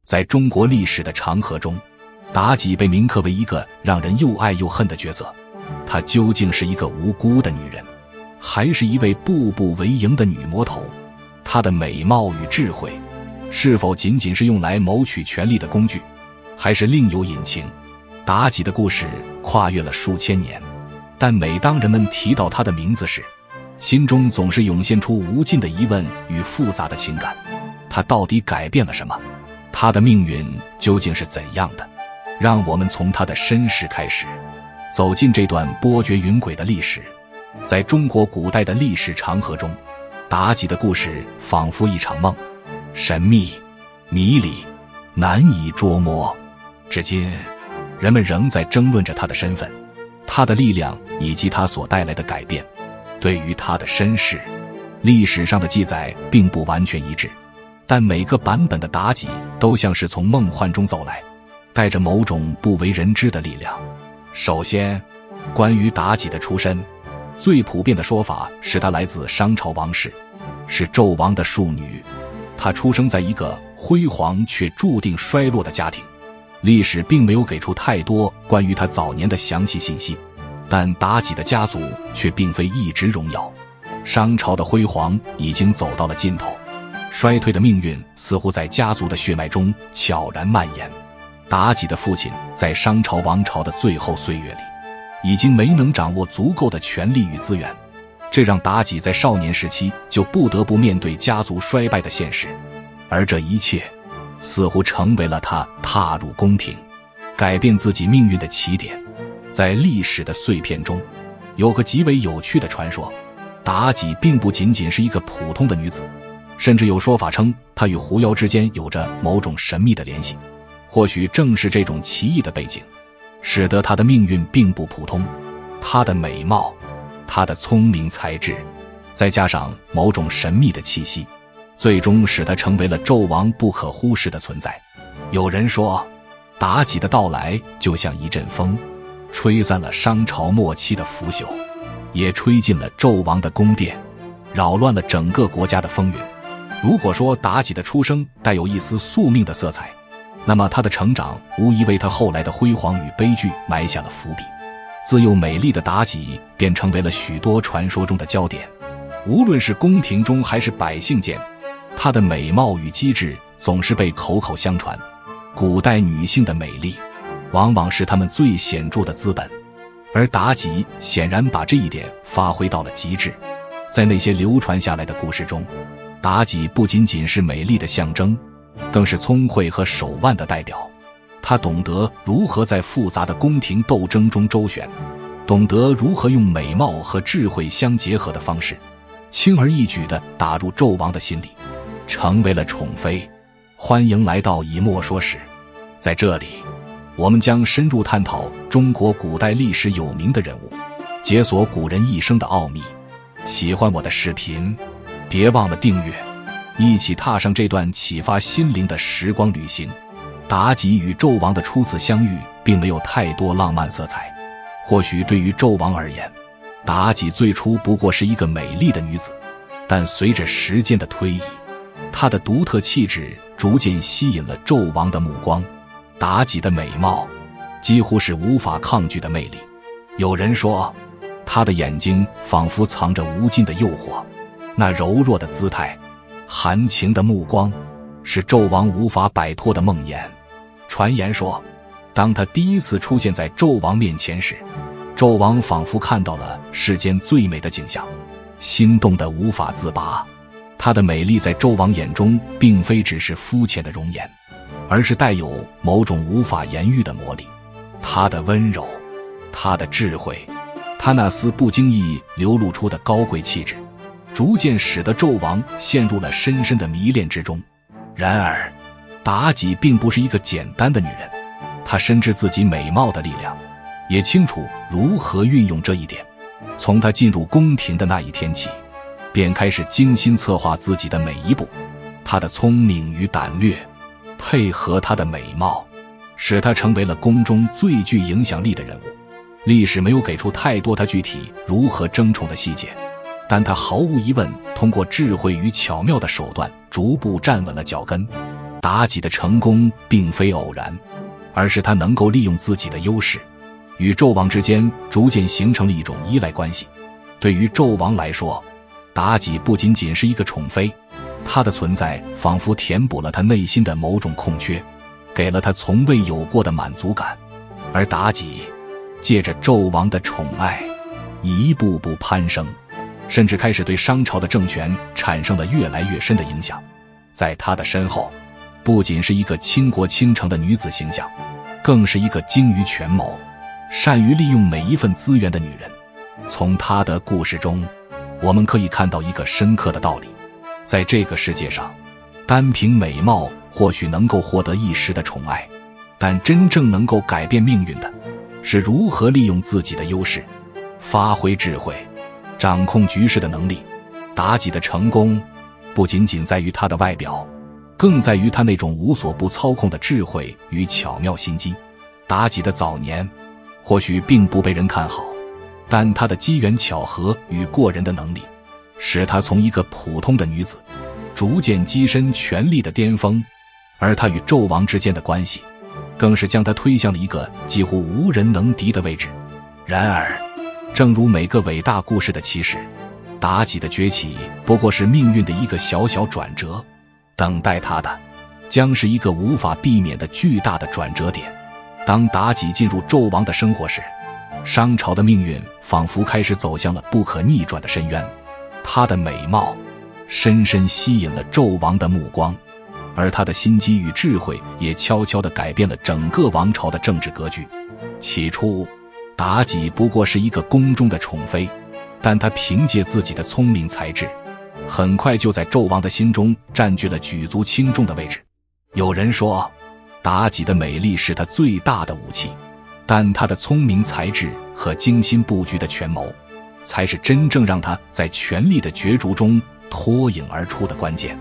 在中国历史的长河中，妲己被铭刻为一个让人又爱又恨的角色。她究竟是一个无辜的女人，还是一位步步为营的女魔头？她的美貌与智慧，是否仅仅是用来谋取权力的工具，还是另有隐情？妲己的故事跨越了数千年，但每当人们提到她的名字时，心中总是涌现出无尽的疑问与复杂的情感。她到底改变了什么？她的命运究竟是怎样的？让我们从她的身世开始，走进这段波谲云诡的历史。在中国古代的历史长河中，妲己的故事仿佛一场梦，神秘、迷离、难以捉摸。至今，人们仍在争论着她的身份、她的力量以及她所带来的改变。对于她的身世，历史上的记载并不完全一致，但每个版本的妲己都像是从梦幻中走来，带着某种不为人知的力量。首先，关于妲己的出身，最普遍的说法是她来自商朝王室，是纣王的庶女。她出生在一个辉煌却注定衰落的家庭，历史并没有给出太多关于她早年的详细信息。但妲己的家族却并非一直荣耀，商朝的辉煌已经走到了尽头，衰退的命运似乎在家族的血脉中悄然蔓延。妲己的父亲在商朝王朝的最后岁月里，已经没能掌握足够的权力与资源，这让妲己在少年时期就不得不面对家族衰败的现实，而这一切似乎成为了她踏入宫廷、改变自己命运的起点。在历史的碎片中，有个极为有趣的传说，妲己并不仅仅是一个普通的女子，甚至有说法称她与狐妖之间有着某种神秘的联系。或许正是这种奇异的背景，使得她的命运并不普通。她的美貌，她的聪明才智，再加上某种神秘的气息，最终使她成为了纣王不可忽视的存在。有人说，妲己的到来就像一阵风，吹散了商朝末期的腐朽，也吹进了纣王的宫殿，扰乱了整个国家的风云。如果说妲己的出生带有一丝宿命的色彩，那么她的成长无疑为她后来的辉煌与悲剧埋下了伏笔。自幼美丽的妲己便成为了许多传说中的焦点，无论是宫廷中还是百姓间，她的美貌与机智总是被口口相传。古代女性的美丽往往是她们最显著的资本，而妲己显然把这一点发挥到了极致。在那些流传下来的故事中，妲己不仅仅是美丽的象征，更是聪慧和手腕的代表。她懂得如何在复杂的宫廷斗争中周旋，懂得如何用美貌和智慧相结合的方式，轻而易举地打入纣王的心里，成为了宠妃。欢迎来到以莫说史，在这里我们将深入探讨中国古代历史有名的人物，解锁古人一生的奥秘。喜欢我的视频，别忘了订阅，一起踏上这段启发心灵的时光旅行。妲己与纣王的初次相遇并没有太多浪漫色彩，或许对于纣王而言，妲己最初不过是一个美丽的女子，但随着时间的推移，她的独特气质逐渐吸引了纣王的目光。妲己的美貌几乎是无法抗拒的魅力，有人说她的眼睛仿佛藏着无尽的诱惑，那柔弱的姿态，含情的目光，是纣王无法摆脱的梦魇。传言说，当她第一次出现在纣王面前时，纣王仿佛看到了世间最美的景象，心动得无法自拔。她的美丽在纣王眼中并非只是肤浅的容颜，而是带有某种无法言喻的魔力。她的温柔，她的智慧，她那丝不经意流露出的高贵气质，逐渐使得纣王陷入了深深的迷恋之中。然而，妲己并不是一个简单的女人，她深知自己美貌的力量，也清楚如何运用这一点。从她进入宫廷的那一天起，便开始精心策划自己的每一步。她的聪明与胆略，配合她的美貌，使她成为了宫中最具影响力的人物。历史没有给出太多她具体如何争宠的细节，但她毫无疑问通过智慧与巧妙的手段逐步站稳了脚跟。妲己的成功并非偶然，而是他能够利用自己的优势，与纣王之间逐渐形成了一种依赖关系。对于纣王来说，妲己不仅仅是一个宠妃，她的存在仿佛填补了他内心的某种空缺，给了他从未有过的满足感。而妲己借着纣王的宠爱，一步步攀升，甚至开始对商朝的政权产生了越来越深的影响。在她的身后，不仅是一个倾国倾城的女子形象，更是一个精于权谋、善于利用每一份资源的女人。从她的故事中，我们可以看到一个深刻的道理：在这个世界上，单凭美貌或许能够获得一时的宠爱，但真正能够改变命运的，是如何利用自己的优势，发挥智慧，掌控局势的能力。妲己的成功不仅仅在于她的外表，更在于她那种无所不操控的智慧与巧妙心机。妲己的早年或许并不被人看好，但她的机缘巧合与过人的能力，使她从一个普通的女子逐渐跻身权力的巅峰。而她与纣王之间的关系，更是将她推向了一个几乎无人能敌的位置。然而，正如每个伟大故事的起始，妲己的崛起不过是命运的一个小小转折，等待她的将是一个无法避免的巨大的转折点。当妲己进入纣王的生活时，商朝的命运仿佛开始走向了不可逆转的深渊。她的美貌深深吸引了纣王的目光，而她的心机与智慧也悄悄地改变了整个王朝的政治格局。起初，妲己不过是一个宫中的宠妃，但她凭借自己的聪明才智，很快就在纣王的心中占据了举足轻重的位置。有人说，妲己的美丽是她最大的武器，但她的聪明才智和精心布局的权谋，才是真正让她在权力的角逐中脱颖而出的关键。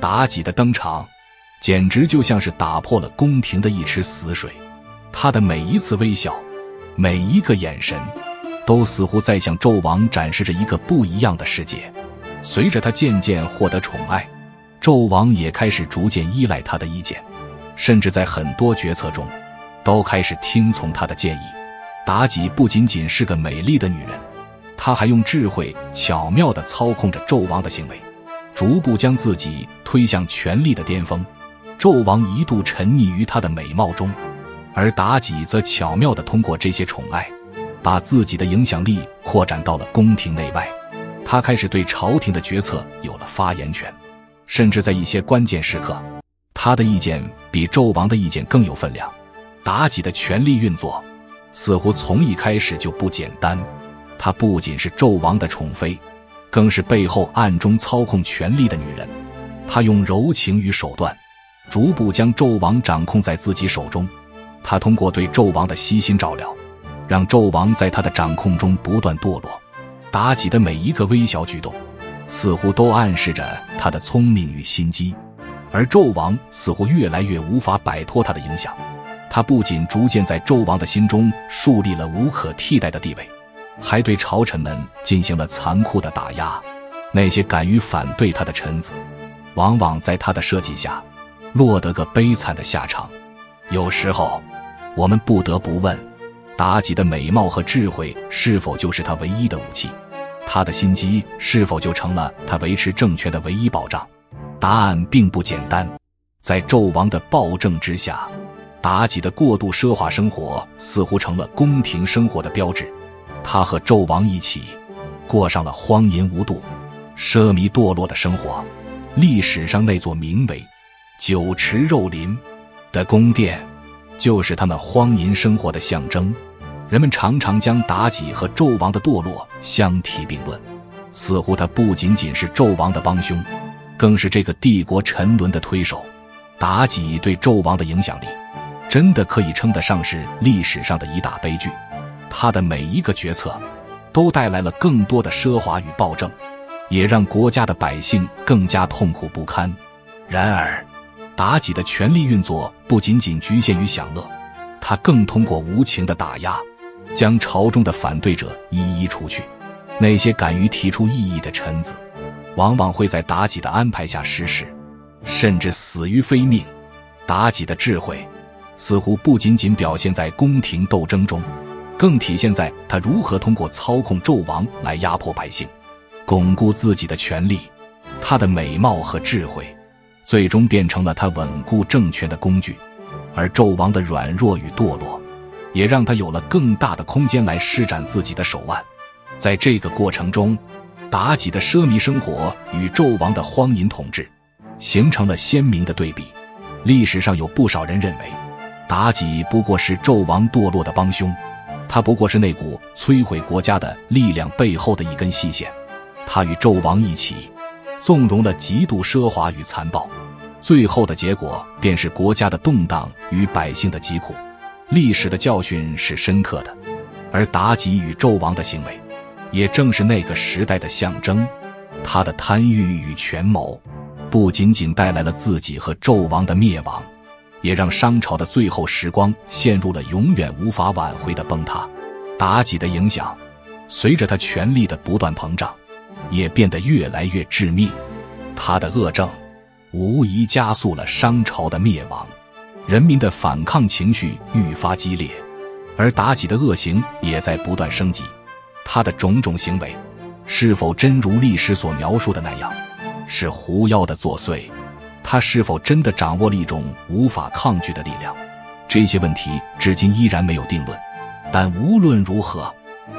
妲己的登场简直就像是打破了宫廷的一池死水，她的每一次微笑，每一个眼神，都似乎在向纣王展示着一个不一样的世界。随着她渐渐获得宠爱，纣王也开始逐渐依赖她的意见，甚至在很多决策中都开始听从她的建议。妲己不仅仅是个美丽的女人，她还用智慧巧妙地操控着纣王的行为，逐步将自己推向权力的巅峰。纣王一度沉溺于她的美貌中，而妲己则巧妙地通过这些宠爱，把自己的影响力扩展到了宫廷内外。她开始对朝廷的决策有了发言权，甚至在一些关键时刻，她的意见比纣王的意见更有分量。妲己的权力运作似乎从一开始就不简单，她不仅是纣王的宠妃，更是背后暗中操控权力的女人。她用柔情与手段，逐步将纣王掌控在自己手中。她通过对纣王的悉心照料，让纣王在她的掌控中不断堕落。妲己的每一个微小举动，似乎都暗示着她的聪明与心机，而纣王似乎越来越无法摆脱她的影响。她不仅逐渐在纣王的心中树立了无可替代的地位，还对朝臣们进行了残酷的打压。那些敢于反对她的臣子，往往在她的设计下落得个悲惨的下场。有时候，我们不得不问，妲己的美貌和智慧是否就是她唯一的武器？她的心机是否就成了她维持政权的唯一保障？答案并不简单。在纣王的暴政之下，妲己的过度奢华生活似乎成了宫廷生活的标志。她和纣王一起过上了荒淫无度、奢靡堕落的生活。历史上那座名为酒池肉林的宫殿，就是他们荒淫生活的象征。人们常常将妲己和纣王的堕落相提并论，似乎他不仅仅是纣王的帮凶，更是这个帝国沉沦的推手。妲己对纣王的影响力真的可以称得上是历史上的一大悲剧。他的每一个决策都带来了更多的奢华与暴政，也让国家的百姓更加痛苦不堪。然而，妲己的权力运作不仅仅局限于享乐，她更通过无情的打压，将朝中的反对者一一除去。那些敢于提出异议的臣子，往往会在妲己的安排下失势，甚至死于非命。妲己的智慧似乎不仅仅表现在宫廷斗争中，更体现在她如何通过操控纣王来压迫百姓，巩固自己的权力。她的美貌和智慧最终变成了她稳固政权的工具，而纣王的软弱与堕落也让他有了更大的空间来施展自己的手腕。在这个过程中，妲己的奢靡生活与纣王的荒淫统治形成了鲜明的对比。历史上有不少人认为，妲己不过是纣王堕落的帮凶，她不过是那股摧毁国家的力量背后的一根细线。她与纣王一起纵容了极度奢华与残暴，最后的结果便是国家的动荡与百姓的疾苦。历史的教训是深刻的，而妲己与纣王的行为也正是那个时代的象征。他的贪欲与权谋不仅仅带来了自己和纣王的灭亡，也让商朝的最后时光陷入了永远无法挽回的崩塌。妲己的影响随着他权力的不断膨胀也变得越来越致命，他的恶政无疑加速了商朝的灭亡，人民的反抗情绪愈发激烈，而妲己的恶行也在不断升级。他的种种行为是否真如历史所描述的那样，是狐妖的作祟？他是否真的掌握了一种无法抗拒的力量？这些问题至今依然没有定论。但无论如何，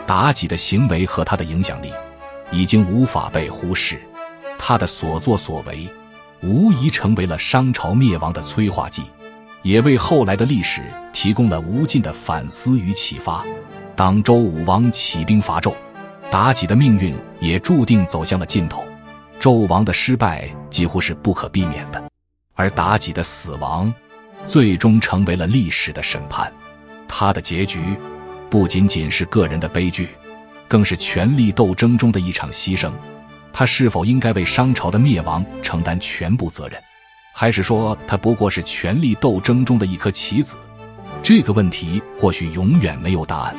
妲己的行为和他的影响力已经无法被忽视，他的所作所为无疑成为了商朝灭亡的催化剂，也为后来的历史提供了无尽的反思与启发。当周武王起兵伐纣，妲己的命运也注定走向了尽头。纣王的失败几乎是不可避免的，而妲己的死亡最终成为了历史的审判。她的结局不仅仅是个人的悲剧，更是权力斗争中的一场牺牲。她是否应该为商朝的灭亡承担全部责任，还是说她不过是权力斗争中的一颗棋子？这个问题或许永远没有答案，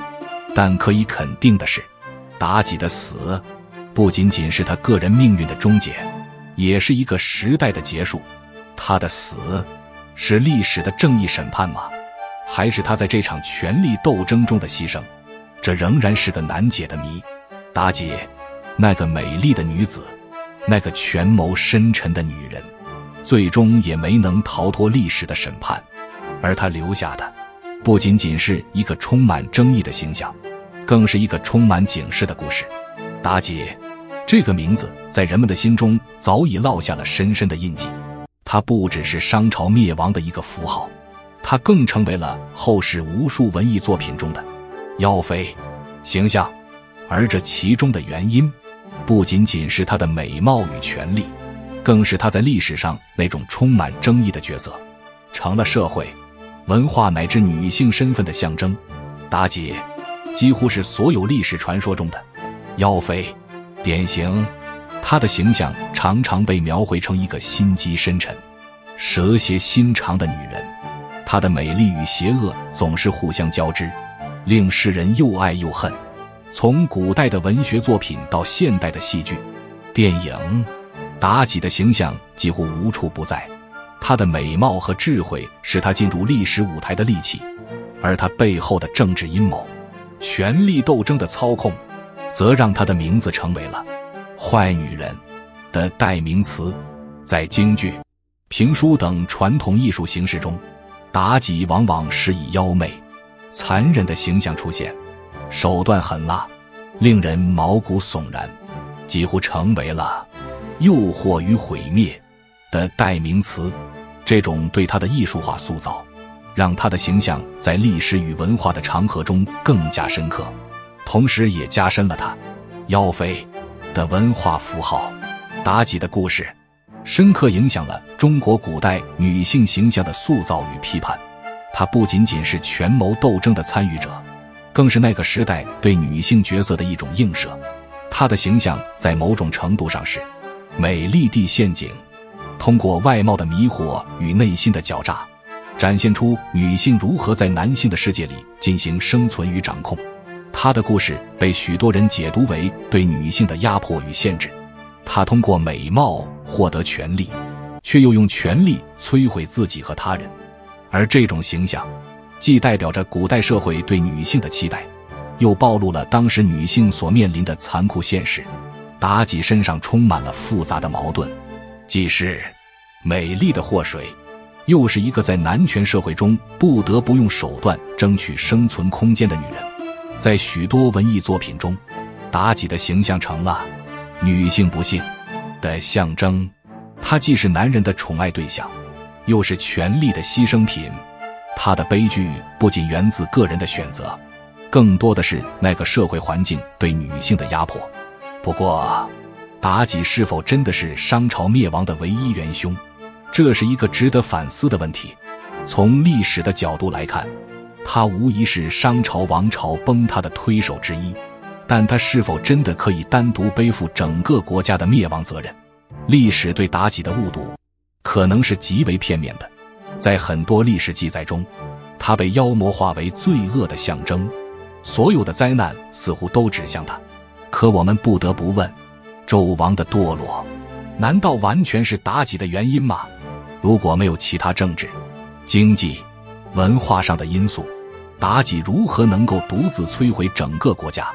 但可以肯定的是，妲己的死不仅仅是她个人命运的终结，也是一个时代的结束。她的死是历史的正义审判吗？还是她在这场权力斗争中的牺牲？这仍然是个难解的谜。妲己，那个美丽的女子，那个权谋深沉的女人，最终也没能逃脱历史的审判，而她留下的不仅仅是一个充满争议的形象，更是一个充满警示的故事。妲己这个名字在人们的心中早已烙下了深深的印记，它不只是商朝灭亡的一个符号，它更成为了后世无数文艺作品中的妖妃形象。而这其中的原因不仅仅是她的美貌与权力，更是她在历史上那种充满争议的角色，成了社会文化乃至女性身份的象征。妲己几乎是所有历史传说中的妖妃典型，她的形象常常被描绘成一个心机深沉、蛇蝎心肠的女人。她的美丽与邪恶总是互相交织，令世人又爱又恨。从古代的文学作品到现代的戏剧、电影，妲己的形象几乎无处不在。她的美貌和智慧是她进入历史舞台的利器，而她背后的政治阴谋、权力斗争的操控，则让她的名字成为了坏女人的代名词。在京剧、评书等传统艺术形式中，妲己往往是以妖媚、残忍的形象出现，手段狠辣，令人毛骨悚然，几乎成为了诱惑与毁灭的代名词。这种对她的艺术化塑造，让她的形象在历史与文化的长河中更加深刻，同时也加深了她妖妃的文化符号。妲己的故事深刻影响了中国古代女性形象的塑造与批判。她不仅仅是权谋斗争的参与者，更是那个时代对女性角色的一种映射。她的形象在某种程度上是美丽的陷阱，通过外貌的迷惑与内心的狡诈，展现出女性如何在男性的世界里进行生存与掌控。她的故事被许多人解读为对女性的压迫与限制。她通过美貌获得权力，却又用权力摧毁自己和他人。而这种形象既代表着古代社会对女性的期待，又暴露了当时女性所面临的残酷现实。妲己身上充满了复杂的矛盾，既是美丽的祸水，又是一个在男权社会中不得不用手段争取生存空间的女人。在许多文艺作品中，妲己的形象成了女性不幸的象征，她既是男人的宠爱对象，又是权力的牺牲品。她的悲剧不仅源自个人的选择，更多的是那个社会环境对女性的压迫。不过，妲己是否真的是商朝灭亡的唯一元凶？这是一个值得反思的问题。从历史的角度来看，她无疑是商朝王朝崩塌的推手之一，但她是否真的可以单独背负整个国家的灭亡责任？历史对妲己的误读可能是极为片面的。在很多历史记载中，她被妖魔化为罪恶的象征，所有的灾难似乎都指向她。可我们不得不问，纣王的堕落难道完全是妲己的原因吗？如果没有其他政治、经济、文化上的因素，妲己如何能够独自摧毁整个国家？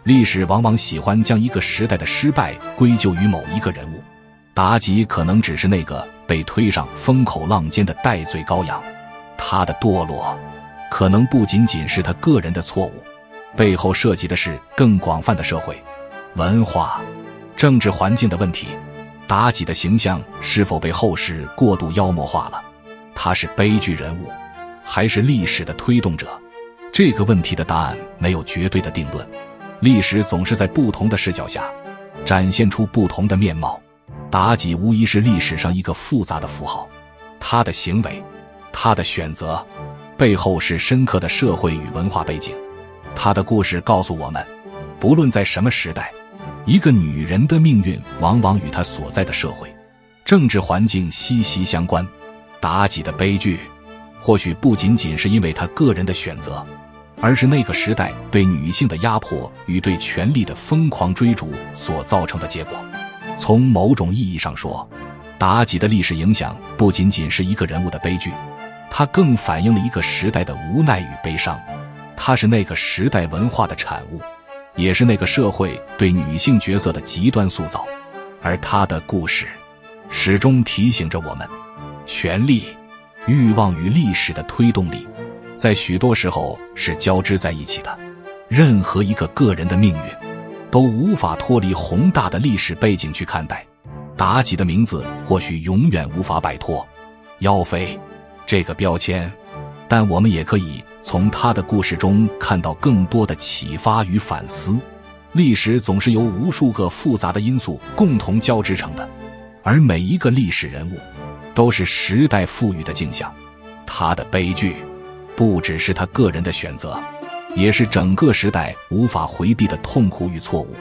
历史往往喜欢将一个时代的失败归咎于某一个人物，妲己可能只是那个被推上风口浪尖的代罪羔羊。她的堕落可能不仅仅是她个人的错误，背后涉及的是更广泛的社会、文化、政治环境的问题。妲己的形象是否被后世过度妖魔化了？她是悲剧人物，还是历史的推动者？这个问题的答案没有绝对的定论。历史总是在不同的视角下展现出不同的面貌。妲己无疑是历史上一个复杂的符号，她的行为、她的选择背后是深刻的社会与文化背景。她的故事告诉我们，不论在什么时代，一个女人的命运往往与她所在的社会、政治环境息息相关。妲己的悲剧或许不仅仅是因为她个人的选择，而是那个时代对女性的压迫与对权力的疯狂追逐所造成的结果。从某种意义上说，妲己的历史影响不仅仅是一个人物的悲剧，它更反映了一个时代的无奈与悲伤。它是那个时代文化的产物，也是那个社会对女性角色的极端塑造。而她的故事始终提醒着我们，权力、欲望与历史的推动力在许多时候是交织在一起的。任何一个个人的命运都无法脱离宏大的历史背景去看待。妲己的名字或许永远无法摆脱妖妃这个标签，但我们也可以从她的故事中看到更多的启发与反思。历史总是由无数个复杂的因素共同交织成的，而每一个历史人物都是时代赋予的镜像。她的悲剧不只是她个人的选择，也是整个时代无法回避的痛苦与错误。